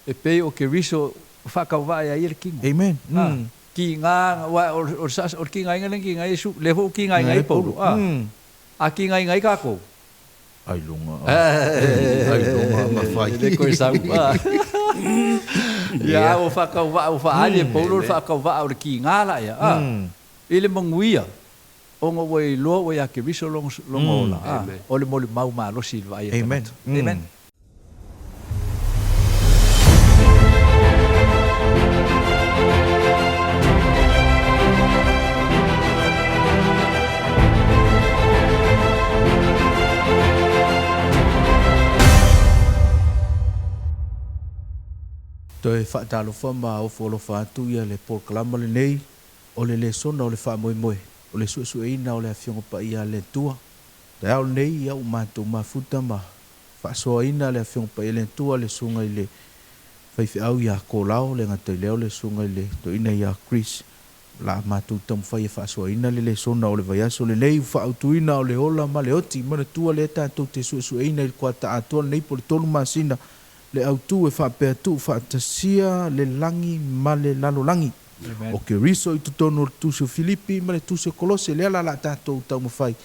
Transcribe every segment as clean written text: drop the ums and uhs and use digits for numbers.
e pe o ke riso whakauwa e air kinga. Amen. Ki ngā, o ki ngā inga ki ngā Yesu, leho ki ngā inga i Paulo. A ki ngā inga i kako. Ai longa. Ai longa mawhai. Le koe sau. Ia o whakauwa o whaari e Paulo whakauwa o ki ngā la ia. Ile manguia. O ngā wai loa wai a ke riso longa ola. O le moli mau maa losi ilwa ia. Amen. Amen. Toi whaatalo whama o wholo whaatu ia le polkalama le nei, o le sona o le wha moe moe, o le suesu eina o le awhionga pa ia le tua. Te au nei ia o mātou mafuta ma whaasoa ina le awhionga pa ia le tua le sunga i le whaifi au ia kōlao le ngatai leo le sunga i le to ina ia Chris. La mātou tamu whai e whaasoa ina le sona o le vaiaso le nei whaautu ina o le ola ma le oti, mana tua le tātou te suesu eina i kua ta atua nei po le tolu masina. Le autu e whapea tu whaatasia le langi ma le lalo langi. O ke riso i tutono le tusi o Filipi ma le tusi o Kolose le ala la tātou tau mawhai.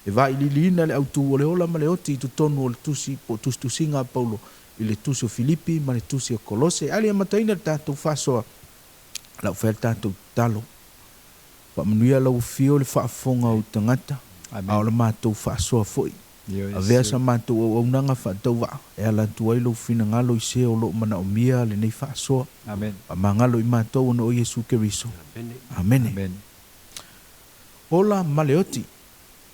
E wha i liliina le autu o le ola ma le oti i tutono le tusi po tusi ngā Paulo i le tusi o Filipi ma le tusi o Kolose. Ali a mataina le tātou whasoa. Lau whael tātou talo. Wha manuia lau fio le whaafonga o tangata. A o le mātou whasoa foi. A vea sa mātou au nanga whaatau wa. E ala tuai lau fina ngalo i se o lo mana o mia le nei whaasoa. Amen. A mangalo i mātou ono o Yesu Keriso. Amen. Amen. Ola maleoti.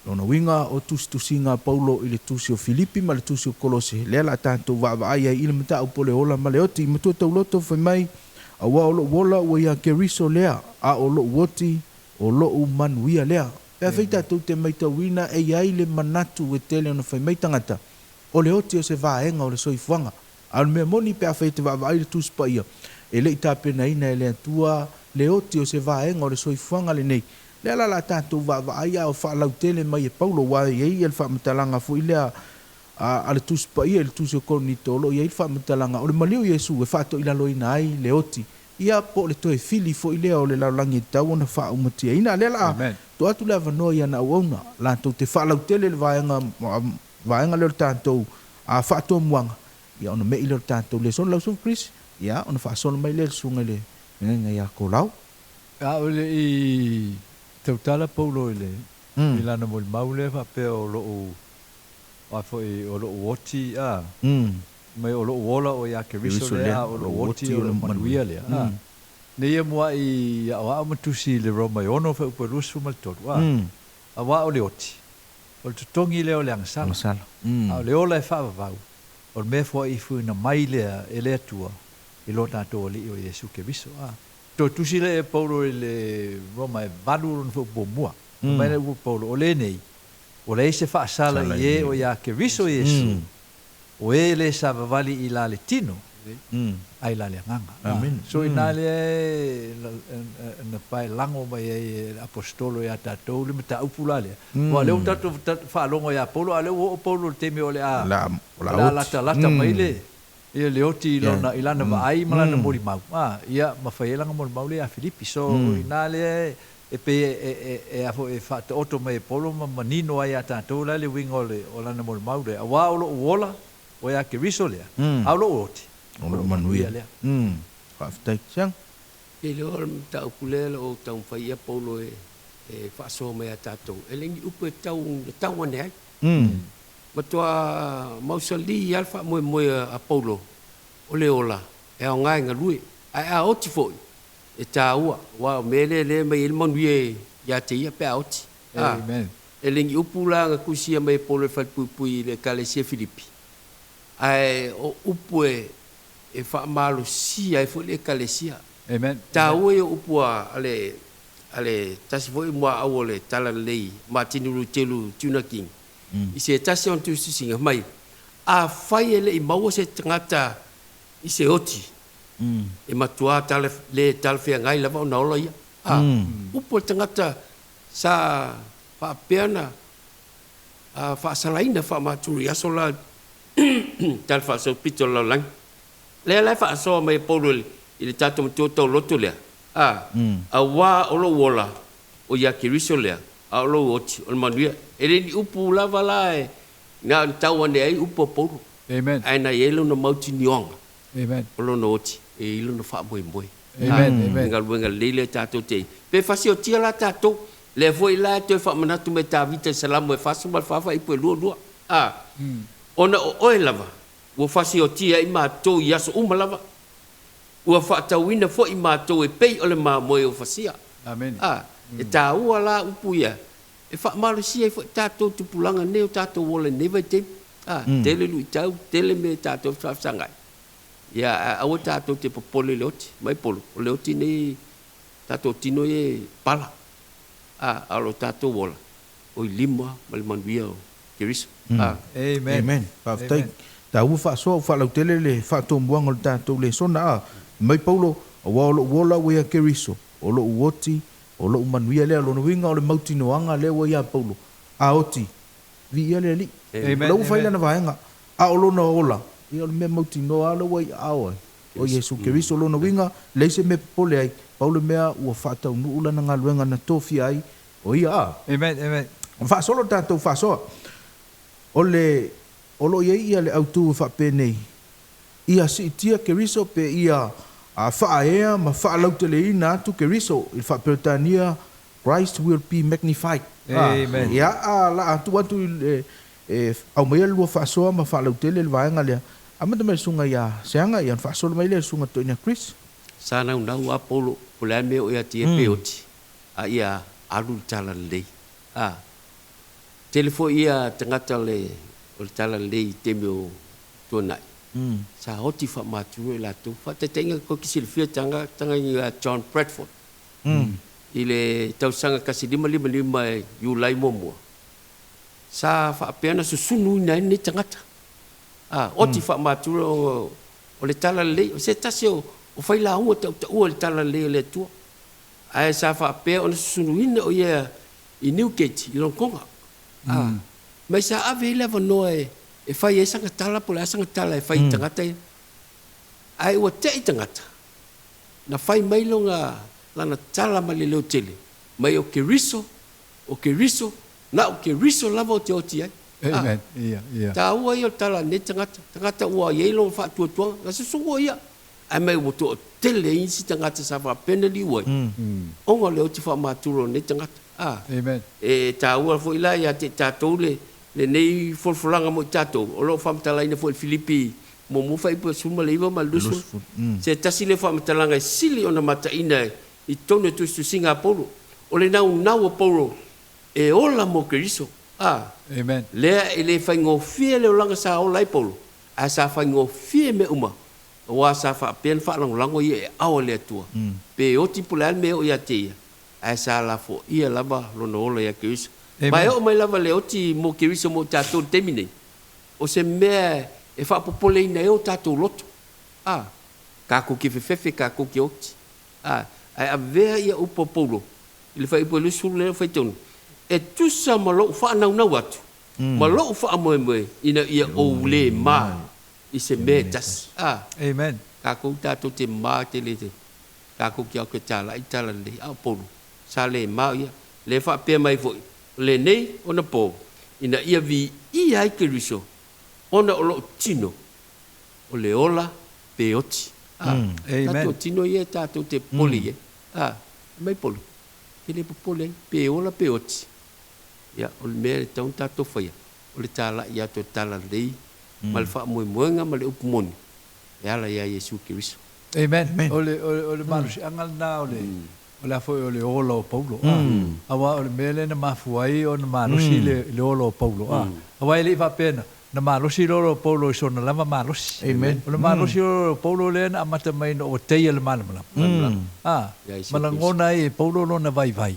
Lona winga o tusi ngā Paulo i le tusi o Filipi ma le tusi o Kolose. Le ala tātou wa ai i le mata upo le ola maleoti. I matua tau loto whai mai. A wa o lo wola ua ia Keriso lea. A o lo woti o lo manuia lea. Pea feita tau te maita wina e iai le manatu e tele ona whai maitangata. O le oti o se vaenga o le soifuanga. Al mea moni pea feita vai le tuspa ia. E le ita pena ina e le atua le oti o se vaenga o le soifuanga le nei. Le ala la tātou vai a o whaalau tele mai e Paulo wa e i el whaamatalanga fu i lea a le tuspa ia le tusi o koronito o lo i el whaamatalanga. O le maliu Yesu e whaato ila loina ai le oti. Ia po le toe fili fo i lea o le laulangi tau ona wha umatia. Ina le la to atu le avanoa ia na uauna. La tau te whaalau tele le vaenga leo tātou a whaatua muanga. Ia ona mei leo tātou le son lau son Chris. Ia ona whaasona mai le sunga le ngai ia kōlau. A ole i tautala Paulo i le. I lana mo le maule whapea o loo o loo woti a. Mai o loo wola o ia Keriso lea o loo woti o loo manuia lea. Ne ia mua i awa matusi le Roma iono fa upa rusu maltoru. Awa o le oti. O le tutongi leo le angasala. O le ola e whaavavau. O le mea fua i fuina mai lea e lea tua. I lo tātou li o Yesu Keriso. Tō tusi le e Paulo i le Roma e valu ron fa upa mua. Mai le upa Paulo o le nei. O le se whaasala i e o ia Keriso Yesu. O e le sa vavali i la le tino. Ai la le nganga. Amen. So ina le na pai lango mai e apostolo ia tātou le mata upula le. Wa le tātou whaalongo ia Paulo, a le o Paulo te me o le a. La lata mai le. Ia le oti ilana vai malana mori mau. Ia mawhaielanga mori mau le a Filipi. So ina le e pe e afo e whata oto mai Paulo ma manino ai a tātou le wingo le o lana mori mau le. A wa o lo uola o ia Keriso lea. A lo oti. Ono manuia lea. Whaftai siang. E leo ta upulele o tau whaia Paulo e whaasoa mai a tātou. E lengi upe tau ane ai. Matua mausali i alfa moe a Paulo. O le ola. E au ngai ngā rui. A oti foi. E tā ua. Wa mele le mai il manuia ia te ia pe a oti. Amen. E lengi upula ngā kusia mai Paulo e whalpupui le Kalesia Filipi. Ai o upue e whaamalo sia e fo le Kalesia. Amen. Tā ua e upua ale tasi fo i mua au le tala lei ma tinuru telu tuna king. I se tasi on tu singa mai. A whai e le i maua se tangata i se oti. E matua le talwhea ngai lava o naola ia. Upua tangata sa whaapeana whaasalaina whamaturi asola tal fa so pito la lang le fa so mai Paulo ile tato to loto le a wa o lo wola o ya kiriso le a lo oti o manuia ele ni upu lava la na tau ane ai upu Paulo Amen. ai na yelo no mauti nionga Amen. o lo no oti e ilo no fa moi Amen. Amen. ngal wenga lele tato te pe fasi o tia la tato le foi la te fa manatu me ta vita salamu e fasu mal fa i po lu ona o lava wo fasi o tia i ma to yaso lava ua whaatauina fo i mātou e pei o le māmoe o fasia. Amen. E tā ua la upu ia. E whaamarusia i fo tātou tupulanga neo tātou wole never te. Tele lui tau, tele me tātou whaasangai. Ia, awa tātou te popole leoti, mai polo. O leoti nei tātou tino e pala. Alo tātou wola. O i lima, mali manuia o keriso. Amen. Amen. Paftai. Ta ua whaasoa o whaalau tele le whaatombuanga le tātou le sona mai Paulo o wola wea keriso o lo uoti o lo manuia le lo winga o le mautinoanga le wa ia Paulo a oti vi ia le li Amen. lo faila na vaenga a o lo na ola ia le me mautinoa le wa ia o Yesu keriso lo na winga le se me pole ai Paulo mea ua whaatau nuula na ngaluenga na tofi ai o ia Amen. Amen. fa solo tātou fa so o lo ia le autu fa penei ia si tia keriso pe ia a faea ma faalau teleina atu keriso il faapetania Christ will be magnified. Amen. Ia la atu au mai lua faasoa ma faalau tele le vaenga lea amata mai sunga ia seanga ia faasoa mai le sunga toina Chris. Sana unau Apollo pula me o ia tie peoti a ia alu tala lei telefo ia tangata le o tala lei temio tonai sa hoti fa maturu la tu fa te tenga ko kisil fia tanga John Bradford ile tau sanga kasi 555 Julai momo sa fa pena susunu nai ni tangata oti fa maturu o le tala lei se tasio o fai la o o le tala le tu ai sa fa pe on sunuina o ia i Newgate i Rongonga mai sa ave leva noe e fai e sanga tala pola sanga tala e fai tangata ai o te tangata na fai mai longa lana tala ma le leo tele mai o keriso na o keriso lava o te oti ai Amen. Ia. ta ua ia tala ne tangata ua ye lo fa tua na se so ia ai mai o to tele insi tangata sa fa penali ua onga le o te fa maturo ne tangata Amen. e ta ua fo ila ia te tatou le nei folfolanga mo tatou o lo fa mtala ina fo Filipi mo fai po suma le iwa malusu se tasi le fa mtalanga sili ona mata ina i tonu tu Singapore o le nau Paulo e ola mo Keriso Amen. le ele fa ngofie le langa sa o lai Paulo a sa fa ngofie me uma wa sa fa pen fa lango ye a le tua pe o tipo le me o ya te a sa la fo ia lava lo no lo ya Keriso mai o mai lava le oti mo Keriso mo tatou temine o se me e fa popole ina e o tatou loto ka ko ki fefe ka ko ki oti ai avea ia upo Paulo ile fa ipo le sul le fa tonu e tusa malo fa na watu malo fa mo ina ia o le ma i se metas Amen. ka ko tatou te ma te le ka ko ki o tala i tala le a Paulo sa le ma ia le fa pe mai fo le nei ona po ina ia vi ia ai Keriso ona o lo tino o le ola pe oti Amen. tatou tino ia tatou te poli mai poli te le poli pe ola pe oti ia o le mea tau tatou faia o le tala ia to tala lei ma le fa moenga ma le upumoni ia la ia Yesu Keriso Amen. O le marusi angal na o le foi o le ola o Paulo. Awa o le mele na mafuai o na marusi le ola o Paulo. Awa ele va pena na marusi le ola o Paulo so na lama marusi. Amen. O le marusi o Paulo le na amata mai no o teia le malama. Malangona e Paulo no na vai.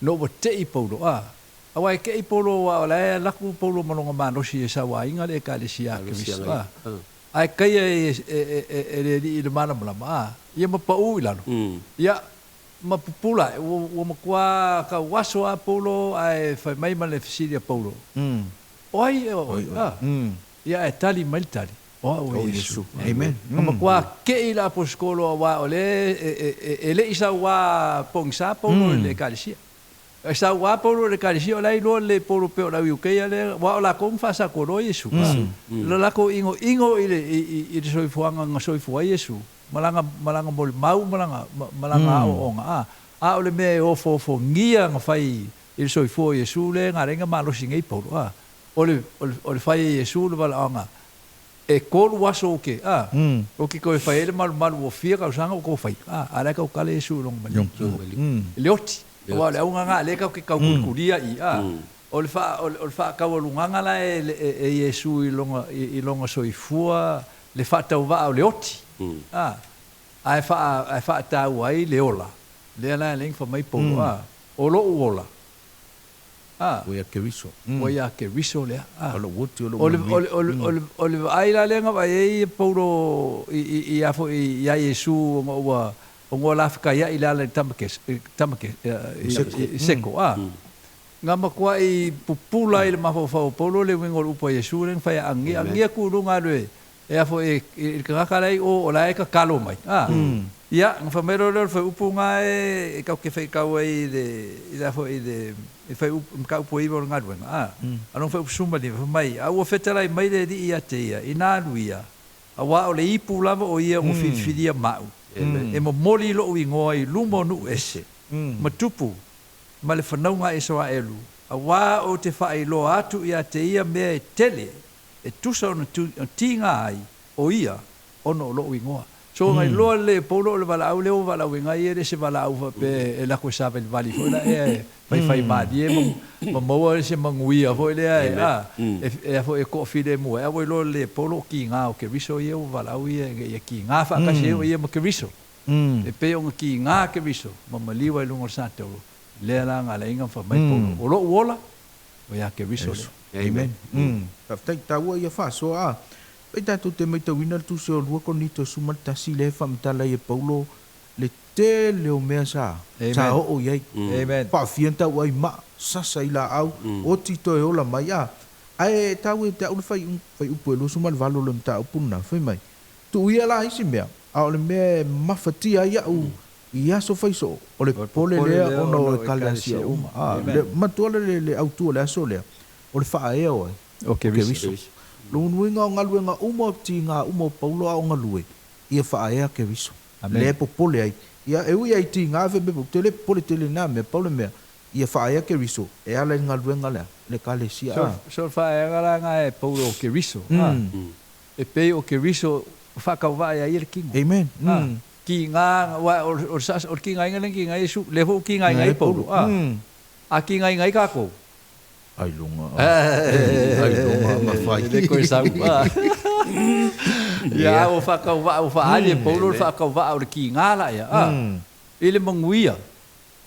No o tei Paulo. Awa e kei Paulo wa la laku Paulo malonga marusi e sa wa inga le ka le sia Kristo. Ai kai e le malama. Ia mapau ilano. Ia mapupula o makua ka waso a Paulo ai fai mai male fisili a Paulo. Oi ia e tali mai tali. o Yesu. Amen. Ma kwa ke ila po skolo wa ole ele isa wa pongsa po le kalisia. Isa wa po le kalisia la ilo le po pe la UK le wa la kong fa sa ko Yesu. La ko ingo ile so fuanga so fu Yesu. Malanga bol mau malanga o nga a ole me o fo ngia nga fai il so fu Yesu le nga renga malo singai po ole fai Yesu le wala nga e ko waso ke o ki ko fai le mal o fia ka sanga ko fai ala ka kale Yesu long man leoti wa le nga le ka ka kuria i ole fa ka o lunga la e Yesu i longa so fu le fa ta va leoti ai fa ta wai leola le la ling fa mai po o lo ola o ia ke riso le o woti o le ai la lenga vai e po i afo i ya Yesu o la fika ya ila le tamake seko ngama kwa i pupula ile mafo polo le wingo upo Yesu len fa angia ku lunga le e afo e kakalai o la ka kalo mai ia nga famero le fa upunga e ka ke fa ka wai de ida fo de e fa ka upo i bol ngadwen ano fa suma de mai a o fetela mai de ia te ia ina luia a wa o le ipu lava o ia o fidia mau e mo moli lo i ngoi lumo nu ese matupu ma le fa nga e so elu a wa o te fa i lo atu ia te ia me tele e tusa ona tinga ai o ia ono lo i ngoa so ngai lo le polo le vala au le vala ngai e se vala au pe e la ko sa pe vali fo la e fai ma die mo se mangui a fo le e fo e ko fide mo e lo le polo ki nga o ke viso e o vala au e ki nga fa ka se o e mo ke viso e pe o ki nga ke viso mo maliwa lu ngor sa to le la nga le inga fa mai polo o lo wola o ya ke viso amen fa ta wa ia fa so e tatu te mai tau ina tu se o lua konito sumata si le whamtala e paulo le te leo mea sa o iei pa fianta wai ma sasa ila au o tito e ola mai ai tau e te au fai upu e lo sumal valo le mta upuna fai mai tu ia la isi mea a ole mea mafatia ia u ia so fai so o le pole lea ono e kalasia le matuala le autua le aso lea o le faa ea oai o ke viso Lunguinga o ngaluenga umo tinga umo paulo o ngalue ia faaya ke viso le popole ai ia e ui ai tinga ve be tele pole tele na me paulo me ia faaya ke viso e ala ngaluenga le kalesia so faaya nga e paulo ke viso e pe o ke viso fa ka va ia kingo amen kinga wa o sas o kinga ngai kinga Yesu le ho kinga ngai paulo a kinga ngai ka ko ai lunga ma fai de ko sa ya o fa ka va ali paulo fa ka va o ki ngala ya ele manguia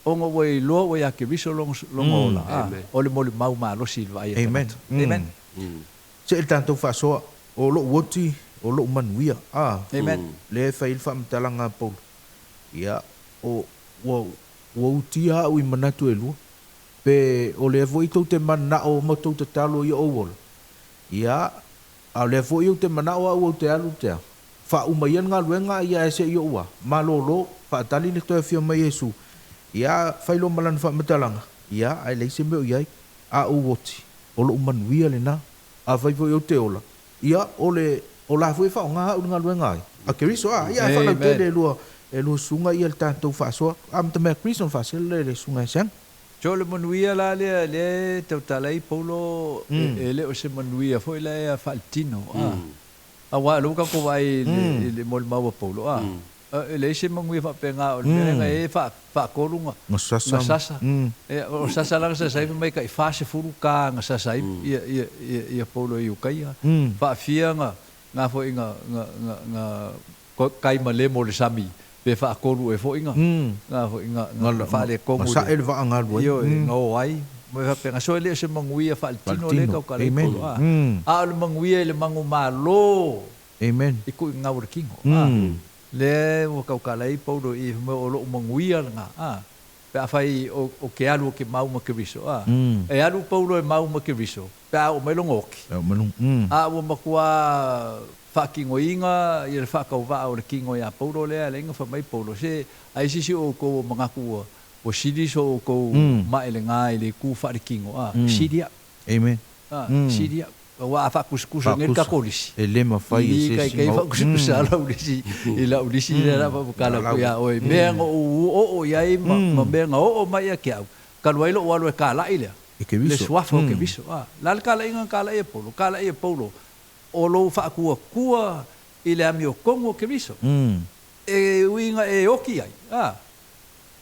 o ngo we lo we ya ke viso long ola o le moli mau ma lo silva ya amen se el tanto fa so o lo woti o lo manguia amen le fa il fa mtalanga paulo ya o wo tia u manatu elu pe o le vo ito te mana o moto te talo i o ia a le vo ito te mana o te alu te fa umaian nga luenga ia ese i o malolo fa tali le to e fio mai Yesu ia failo malan fa metalanga ia ai le se me ia a o woti o lo manuia le na a vai vo io te ola ia o la vo fa nga luenga a ke riso ia fa na te le lo sunga ia tanto fa so am te me Christian fa se le sunga sen Jo le manuia la le te talai paulo ele o se manuia foi la e faltino a wa lo ka ko vai le mol mau paulo ele se manuia fa penga o le e fa kolunga sasa e o sasa la sa sai mai ka fa se furu ka nga sasa ia paulo i ukaia fa fianga nga foi nga kai male mo le sami pe fa kolu e fo inga nga fa le kongu sa el va nga lo yo no ai mo fa pe so le se mangui fa tino le ka le polo le mangui le mangu malo amen iku nga working le o ka le polo i mo lo mangui nga pe fai o ke alu ke mau ma ke viso e alu polo e mau ma ke viso pe o melongoki o melong o makua whakingo inga i le whakauwa o le kingo ia Paulo lea lenga whamai Paulo se ai sisi o ko mga kua o siri so o ko maele ngā i le ku wharikingo siria Amen. Siria wa whakuskusa ngel ka kolisi E le mawhai e se kai whakuskusa la ulisi i la ulisi le rapa pukala kuia oi mea o iai ma mea o mai a kiau kaluailo o alo e ka lai lea e ke viso. le swafo ke viso la le kala inga kala e Paulo o lo whaakua kua i le ami o kongo ke viso e uinga e oki ai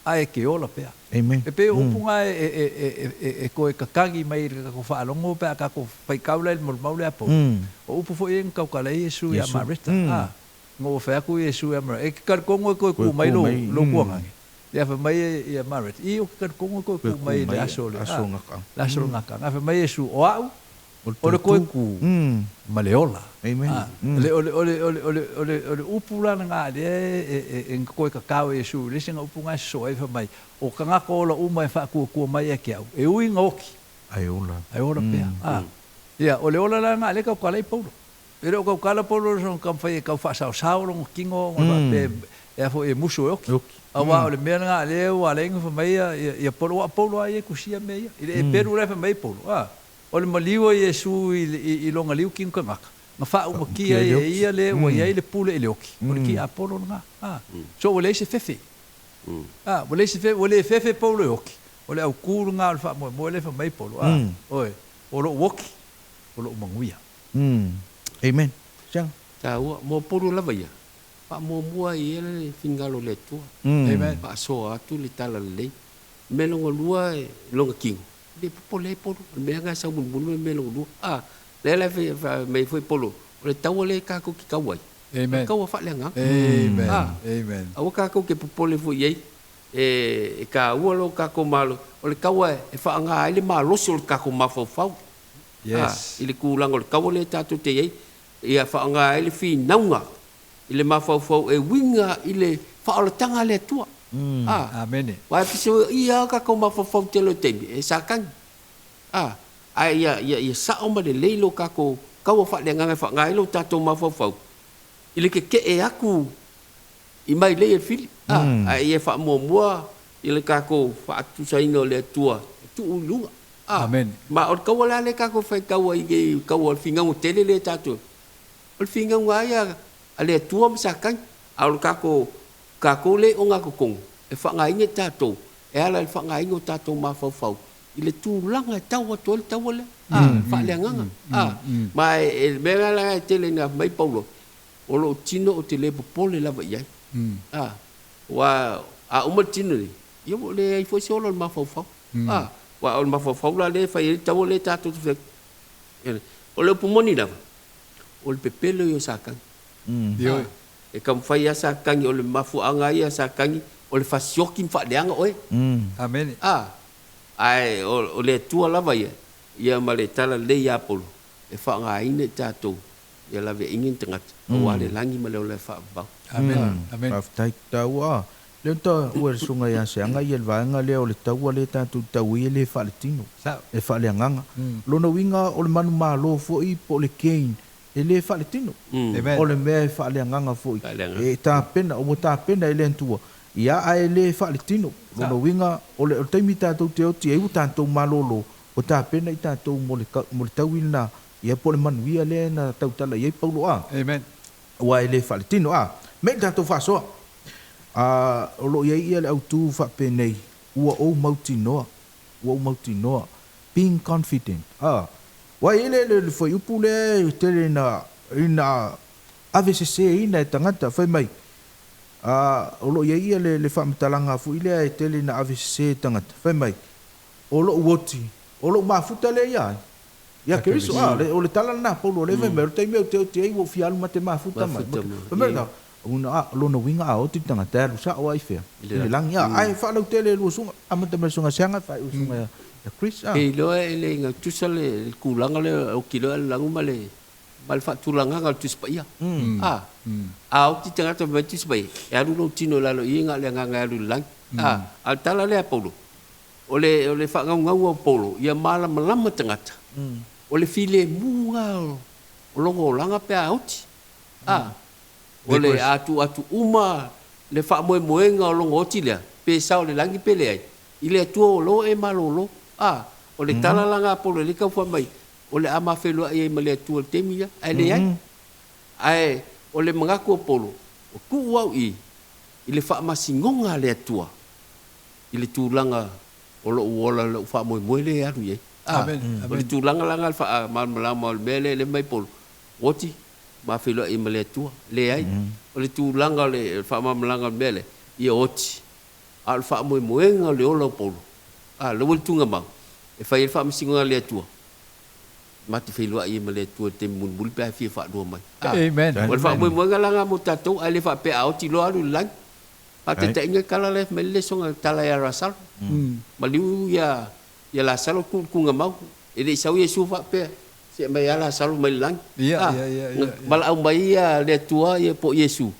ai ke ola pea Amen. e pe upunga e koe kakangi mai ka ko whaalongo pea ka ko whaikaula il maule a Paulo o upu fo ien kaukala i Yesu ia mareta ngō whaku i Yesu ia mareta e kikar kongo e koe ku mai lo kuangangi ia wha mai ia mareta i o kikar kongo e koe ku mai le aso le aso ngaka ngā wha mai Yesu o au o le koe ku maleola Amen. ole upula nga le en koe kakao Yesu le singa upunga so e wha mai o ka ngako ola uma e whaku mai e kia e ui ngoki Ai ola. ai ora pea ia ole ola la nga le ka kala i Paulo e o ka kala Paulo so ka fai ka fa sa lo kingo pe e fo e muso e awa ole mea nga le o ale nga mai ia Paulo ai ku sia mea e peru le mai Paulo ole maliwa Yesu i longa liu kin ka ngaka ma fa uma kia ia le o ia le pule ele oki ole ki Apolo nga so ole se fefe ole fefe Paulo oki ole au kuru nga fa mo le fa mai Paulo oi olo woki olo manguia Amen. Jang. Ta mo Paulo la vai pa mo mua i ele fingalo le tua amen pa so atu le tala le melongo lua longa king de pole Paulo me nga sa bulbul melongo lua le me foi Paulo le tau le ka ko ki kawai amen ka wa fa le nga amen amen au ka ko ke pole foi ye e ka uolo ka ko malo o le kawa e fa nga ile malo so ka ko mafau yes ile ku lango le kawa le tatu te ye ia fa nga ile fi naunga ile mafau e winga ile fa o tanga le tua amen wa fiso ia ka ko mafau te lo te e sakan ia sa o ma le leilo ka ko kawa fa le nga fa nga ile tatu mafau ile ke e aku i mai le e fili ai e fa mo ile ka ko fa tu saino le tua tu ulunga amen ma o ka wala le ka ko fa ka wa i ka wa finga mo tele le tatu o finga wa ya ale tua msakan au ka ko le o nga ko kong e fa nga inge tatu e ala fa nga ingo tatu ma fa ile tu langa tawa tol tawale fa le nga ma e me la tele na mai Paulo o lo tino o tele pole la va ia wa uma tino ni yo le ai foi solo ma fa wa o ma fa la le fa il tawo le tatu o le pumoni la o le pepelo yo sakan dio e kam fa ya sakan o le mafu anga ya sakan o le fa siokin fa leanga oe amen ai o le tua la va ia ma le tala le ya polo e fa nga ine tatu ia la ve ingin tengat o ale langi ma le fa ba amen amen Aftai taua. Le to o sunga ya se anga yel vanga le o le taua le tatu tau i le faletino. E fale nganga. Lona winga o le manu malo fo i po le kein e le faletino. O le me fale nganga fo i. E ta pena o ta pena ele tua. Ia ai le faletino. Lona winga o le taimi tatu te o ti e tanto malolo o ta pena i tatu mo le tauina ia po le manu ia le na tau tala ia Paulo amen wa ele faletino me tatu faso o lo ia le autu fa penei ua o mautinoa being confident wa ele le foi upule tele na ina AVCC ina tangata fai mai o lo ia le fa mtalanga fu ile tele na AVCC tangata fai mai o lo woti o lo mafuta le ia ke riso o le tala na Paulo le vai mer te meu te ai wo fialu mate mafuta mai merda una lona winga o ti tanga taru sa o ai fe le lang ya ai fa lo tele lu sunga amata mer sunga sanga fa sunga ya Chris e lo ele nga tusale kulanga le o kilo langu male mal fa tulanga ngal tus pa ia o ti tanga to betis bai ya lu tino la lo inga le nga lu lang al tala le Paulo ole fa ngau Paulo ia mala malama tangata o le file munga o longo langa pe auti Ole atu uma le fa moe nga lo ngoti le pe sa le langi pe le ile tu lo e malolo ole tala langa polo le ka fa mai ole ama felo e male tu te mia ele ai ole manga ko polo ku wau ile fa masingonga le tua ile tu langa olo ola le fa moe le aru ye ole tu langa fa mal bele le mai polo oti ma felo e male tua le ai ole tu langa le fa malanga bele ye oti al fa moe nga le ola polo le wol tunga ma e fa il fa masingonga le tua mati felo e male tua te mun bul pe fi fa do mai amen wal fa moe nga langa mo tatou ale fa pe oti lo alu lang ate te inga kala le mele songa tala ya rasal maliu ya la salo ku nga mau ele sau yesu fa pe se mai ala salo mai lang mal au mai ya le tua ye po yesu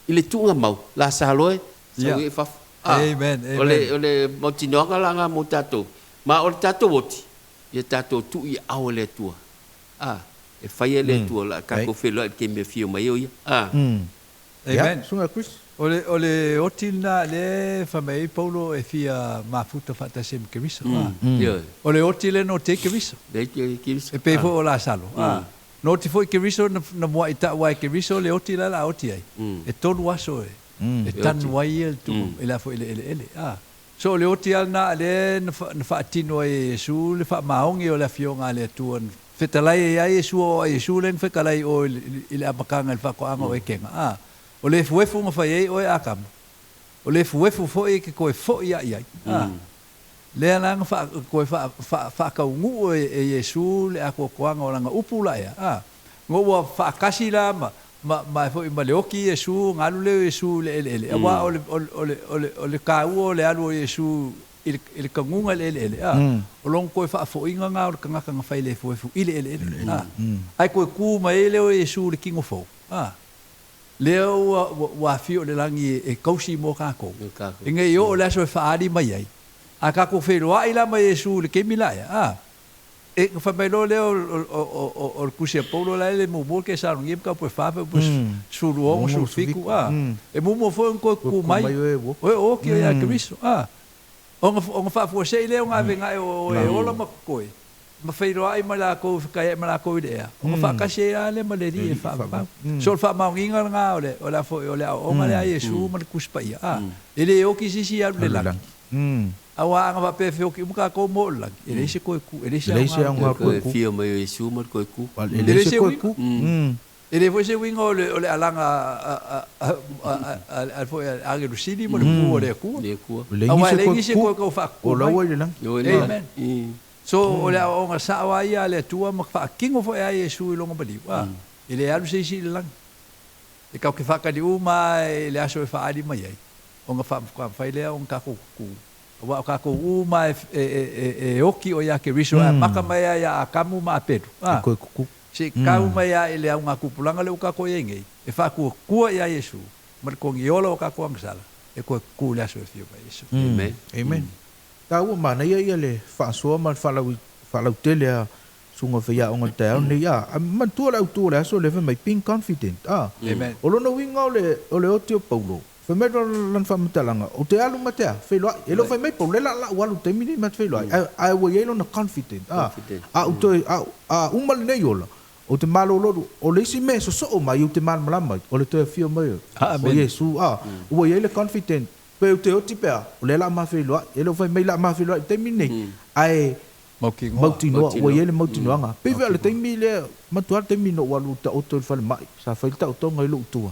ile tu nga mau la salo sau e fa amen ole mo tinonga langa mo tato ma o tato woti ye tato tu i au le tua e fai le tua la ka ko felo ke me fio mai yo amen sunga Chris ole otina le famei Paulo e fia mafuta fata sem kemiso ole otile no te kemiso e pe fo ola salo no te foi kemiso na mo ita wa kemiso le otila la oti ai e tonu aso e tan wai el tu e la fo ele so le otia na le na fa tino e su le fa maongi o la fionga le tuan fetalai ai su o su len fekalai o ile apakanga le fa ko anga o ekenga o le fuefu ma fai o akam o le fuefu fo e ke ko fo ia le lang fa ko fa ka ngu e Yesu le ako koanga o langa upula ia ngo wa fa kasila ma fo i maleoki Yesu ngalu le Yesu le wa o le ka o le alu Yesu il kangunga le o long ko fa fo inga nga o kanga kanga fai le fuefu ile ai ko ku mai le o Yesu le kingo fo leo wa fio le langi e kausi mo kako inga yo la so fa ali mai ai a kako fe lo ai la mai Yesu le ke milaya e fa mai lo leo o kusia Paulo la le mo bo ke sa ngim ka po fa po su lo su fiku e mo fo ko ku mai o ke ya Cristo on fa fo sei leo nga venga o la makoi ma feiro ai mala ko idea o fa ka se ale maleri fa so fa ma nginga nga ole ola fo ole o male ai Yesu mal kuspa ia ele o ki si al le la awa nga va pe fio ki muka ko mo la ele se ko ku ele se nga ko fio ma Yesu mal ko ku ele se ko ku ele foi se wingo ole alanga al foi age do sidi mo ku ole ku le se ko fa ko lo le lang amen so ole o nga sa wa ia le tua ma fa kingo fo ia Yesu longa bali ele alu se si lang e ka ke fa ka di uma ele aso fa ali mai ai o nga fa ile o nga ku wa ka ko uma e oki o ia ke riso maka mai ia kamu ma pedu ku se ka uma ia ele nga ku pulanga le ka ko yenge e fa ku ia Yesu mar ko ngiolo ka kongsala e ko ku le aso fio ba Yesu amen ta u mana ia le fa so ma fa la tele sunga fa ya on ta ne ya man tu la so le fa mai pink confident amen o lo no winga o le otio Paulo fa me lan fa mtalanga o te alu matea fe lo e lo fa mai Paulo la walu te mini mat fe lo ai wo ye lo na confident o to un mal ne yola o te malo lo o le si me so mai o te mal malama o le te fio mai o Yesu wo ye le confident pe te o tipea o le la ma fe lo e lo fa mai la ma fe lo te mini ai mautino o ye le mautino nga pe le te mi le ma tu te mi no walu ta o to fa mai sa fa ta o to ngai lo tu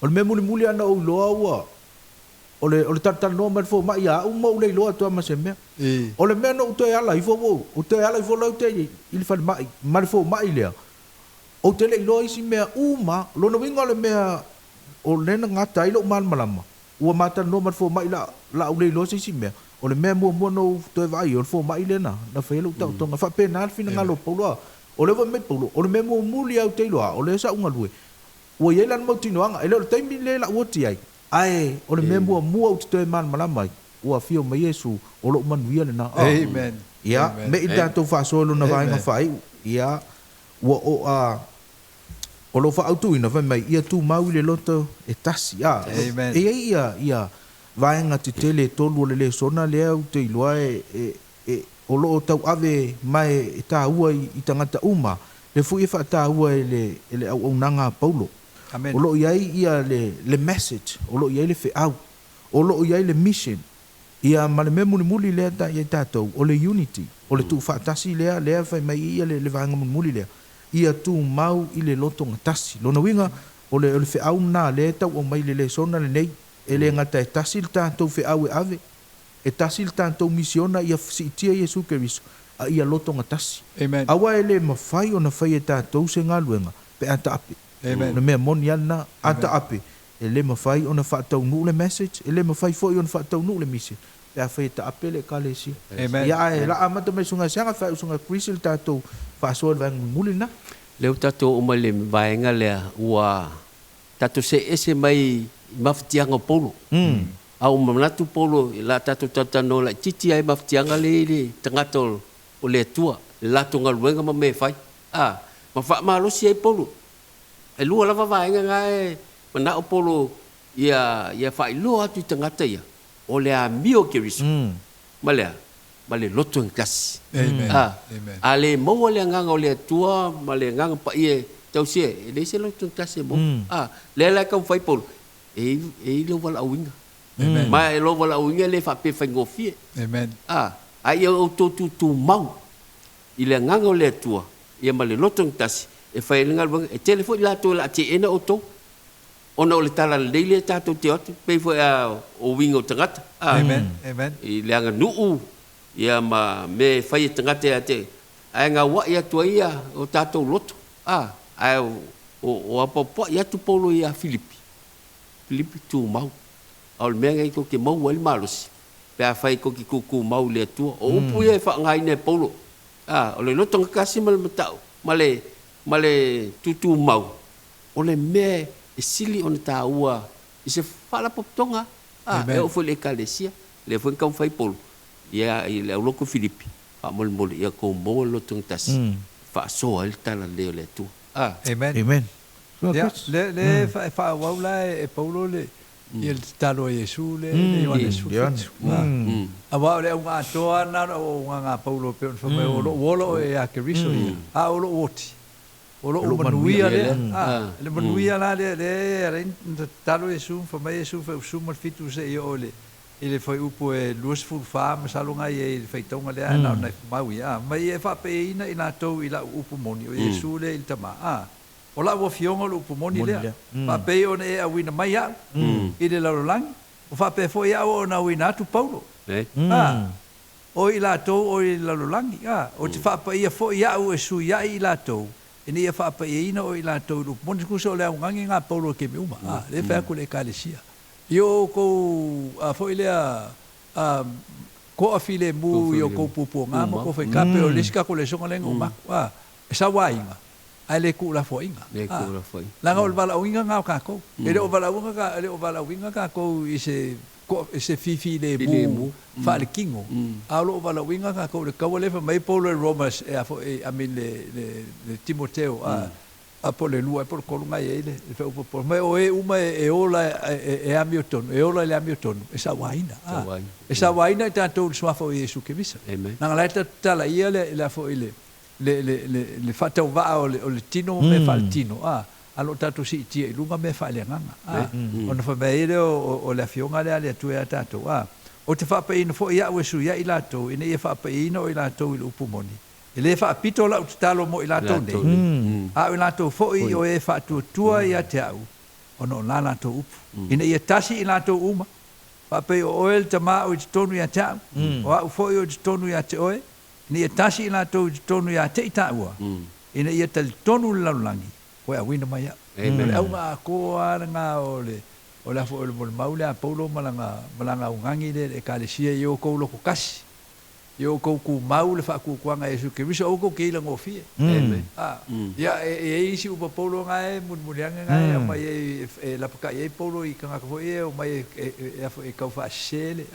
o le muli ana o lo wa o le tata no ma fo mai ya o mo le lo to ma se me o le me no to ya la ifo o te ya la ifo lo te il fa mai ma fo mai le o te le lo isi me uma lo no winga le me o le nga tai lo man malama o mata no ma fo mai la o le lo si me o le me mo no to vai o fo mai le na fa lo ta to nga fa pe na fina nga lo Paulo o le va me Paulo o le me mo muli au te lo o le sa unga lue o ye lan mo tino nga ele te mi le la o ti ai o le me mo o te man malama o afio me Yesu o lo man wi le na amen ya me ida to fa so lo na vai nga fai ya o O lo fa autu ina vai mai ia tu mau le loto e tasi a. Amen. E ia vaenga te tele tolu le sona le au te iloa o lo tau ave mai e tā ua i tangata uma. Le fu i fa tā ua le au nanga Paulo. Amen. O lo iai ia le message, o lo iai le fe au. O lo iai le mission. Ia ma le muli lea ta ia tātou, o le unity, o le tu whaatasi lea fai mai ia le vaenga muli lea. Ia tu mau i le loto ngatasi. Lona winga, o le fe au nā lea tau o mai le sona le nei, e le ngata e tasi le tātou fe au e ave, e tasi le tātou misiona ia si itia Yesu Keriso, a ia loto ngatasi. Amen. Awa e le mawhai o na whai e tātou se ngā luenga, pe ata ape. Amen. Na mea moni ana, ata ape. E le mawhai o na whaatau nu le message, e le mawhai foi o na whaatau nu le mission. Pe a whai ta ape le kalesi. Amen. Ia e la amata mai sunga sianga whai usunga krisi le tātou whaasoa le vaenga muli na. Leo tatou o mai le vaenga lea ua tatou se ese mai maftianga polo. Au manatu polo la tatou tatano la titi ai maftianga le tangata o le tua la tonga luenga ma me fai. Ma fa ma lo si ai polo. E lua lava vaenga ngai mana o polo ia fai lo atu tangata ia. O le amio Keriso. Ma le loto en klasi. Amen. Amen. Ale mo le nganga o le tua ma le nganga pa ie tau se le se loto en klasi mo. Le la ka fai polo. E lo wala winga. Amen. Ma e lo wala winga le fa pe fai ngofie. Amen. Ai o tu mau. I le nganga o le tua. Ia ma le loto en klasi. E fai le nganga e telefoni la to la te ena o to. Ona o le tala le le tatou te atu. Pe fai o winga o tangata. Amen. Amen. I le anga nuu. Ia ma me fai tangata ia te. Ai ngā wa ia tua ia o tatou loto. Ai o apopo ia tu polo ia Filipi. Filipi tu mau. Au le mea ngai ko ke mau ele malosi. Pe a fai ko ki kuku mau le tua. O upu ia fa ngai ne polo. O le loto ngakasi ma le matau. Ma le tutu mau. O le mea e sili o na tā ua. I se whala poptonga. E o fai le kalesia. Le fai kau fai polo. Ia i le loko Filipi. Fa mole ia ko mo loto ngtasi. Fa so el tala le le tu. Amen. Amen. Ya, le fa waula e Paulo le il talo Yesu le Yohanes. Awa le unga toa na o nga Paulo pe fa me o lo e a Keriso ia. O lo oti. O lo manuia le. Le manuia la le talo Yesu fa me Yesu fa suma fitu se io le. Ele foi upo e luas fu fa ma salonga e fai tonga le ana na maui mai e fa pe ina ina to ila upo moni o Yesu le il tama o la wo fionga lo upo moni le fa pe o ne a wina mai a ile la lang o fa pe foi a o na wina tu Paulo o ila to o ila lang o te fa pe ia foi ia o su ia ila to ina ia fa pe ina o ila to lo moni ku so le ngangi nga Paulo ke me uma le fa ku le kalesia yo ko foi le ko afile mu yo ko pupu nga mo ko foi kape o leska ko le songa lengo ma sa wainga ai le ku la foinga la ngol bala winga nga ka ko ele o bala winga ka ko ise fifi le mu fa le kingo alo bala winga ka ko le ka le fa mai polo romas e a min le Timoteo Apole lua por kolunga ele fe por me o uma e ola e amioton e ola le amioton esa waina tanto sua fo Yesu ke visa na la tala ia le fo le fata va o le tino me faltino alo tanto si ti lunga me fa le nganga ona fa beire o le fionga le tu e tanto o te fa pe ino fo ia o su ia ila to ine ia fa pe ino ila to il upumoni ele fa pito la utalo mo ila to ne ila to fo i o e fa tu tua ia te au ono la to upu ina ia tasi ila to uma fa pe o el tama o tonu ia ta o fo i o tonu ia te oe ina ia tasi ila to tonu ia te ta ua ina ia tal tonu la langi ko a wina mai e au nga ko nga o la fo o maule a Paulo malanga ungangi le kalesia yo ko lo ko kasi yo ko ku mau le fa ku kwanga Yesu Keriso o ko ke la ngofie ya e isi u Paulo nga e mulianga nga mai e la paka e Paulo i kanga ko e o mai e ka fa shele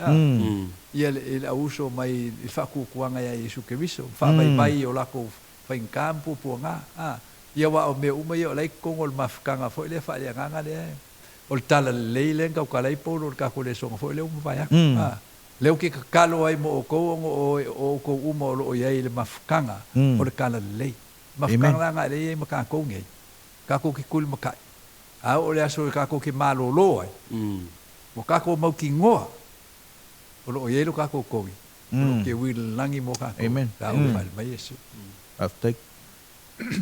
ya le uso mai fa ku kwanga Yesu Keriso fa mai o la ko fa in campo po nga ia wa o me uma ia o lai kongo le mafkanga fo le fa le nganga le o le tala le le ka ka lai polo ka ko le songa fo le uma vai leo ke kalo ai mo ko o ko uma o ia le mafkanga o le kala le mafkanga nga le ma ka ko ngai ka ko ki kul makai a o le aso ka ko ki malo lo ai mo ka ko mau ki ngoa o lo ia lo ka ko ko ke wil langi mo ka ko amen ka o mai Yesu after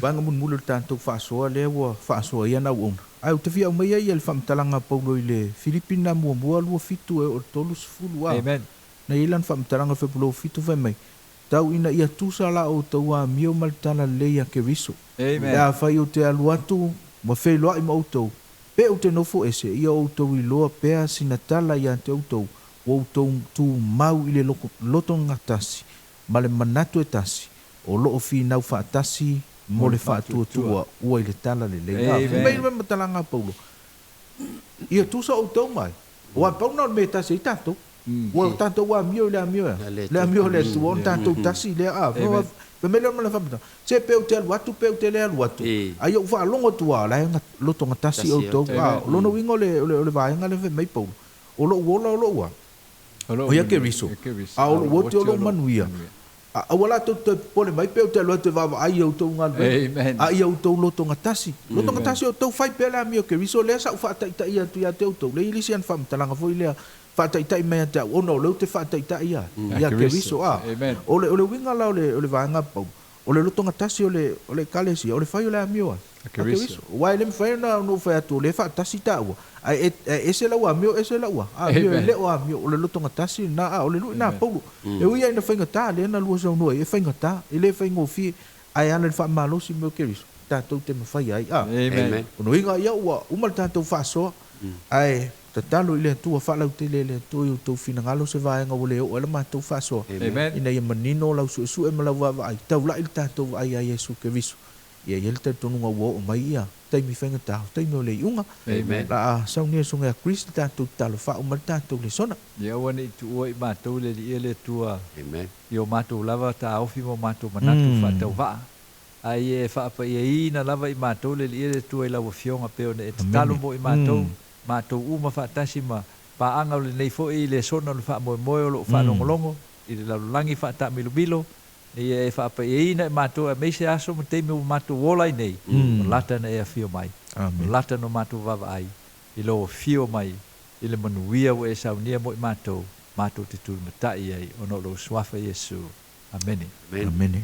bang mun mulur tanto fa so le wo fa so ia na un ai te fia mai ia le fam talanga paulo ile Filipina mo lu fitu e o tolus fulu amen na ilan fam talanga fe pulo fitu fe mai tau ina ia tu sala o taua mio mal tala le ia ke riso amen ya fa yo te aluatu mo fe lo i mo to pe o te no fo ese ia o to i lo pe sina tala ia te o to o to tu mau ile loto ngatasi male manatu etasi o lo fi na fa tasi mo le fa tu o ile tala le mai me talanga paulo ia tu sa o to mai o pa no me tasi tanto o tanto wa mio le tu on tanto tasi le pe me le me fa se pe o te watu pe o te le watu ai o fa longo tu ala lo to tasi o to lo no wingo le vai nga le mai paulo o lo wa o ia ke riso a o lo te lo manuia a wala to pole mai pe o te lo te va ai o to nga ai o to lo to tasi o to fai pe la mio ke riso le sa fa ta ia tu ia te o to le ilisian fam talanga foi le fa ta mai ta o no lo te fa ta ia ke riso o le winga la o le va nga pau o le lo to tasi o le kalesi o le fai o le mio ke riso wai le fai na no fa tu le fa tasi ta o ai ese la wa mio mio le o mio o le lo tonga tasi na o le lu na paulo e uia ina fainga ta le na lu so no e fainga ta ele fainga fi ai ana fa malo si mio keris ta to te mafai ai amen no inga ia wa uma ta to fa so ai ta talo ile tu fa la te le tu to fina ngalo se va nga o le o le ma to fa so ina ia manino la su e mala va ai ta la il ta to ai Yesu keris ia ele te tonu nga wo mai ia tai mi fenga ta tai no le unga la sa ni so nga Christ ta tu ta lo fa o ta tu le sona ia wani tu o ma tu le ele tua io ma tu lava ta o fi mo ma tu manatu fa ta va ai e fa pa ia ina lava i ma tu le ele tu e la wo fionga pe o ne ta lo mo i ma tu uma fa ta si ma pa anga le nei fo i le sona lo fa mo lo fa longo i le la langi fa ta bilo e fa pa ina mato me se aso mo te mo mato wola nei lata na e fio mai lata no mato vava ai i lo fio mai i le manuia o e saunia mo mato te tu matai ai ono lo swafa Yesu amen amen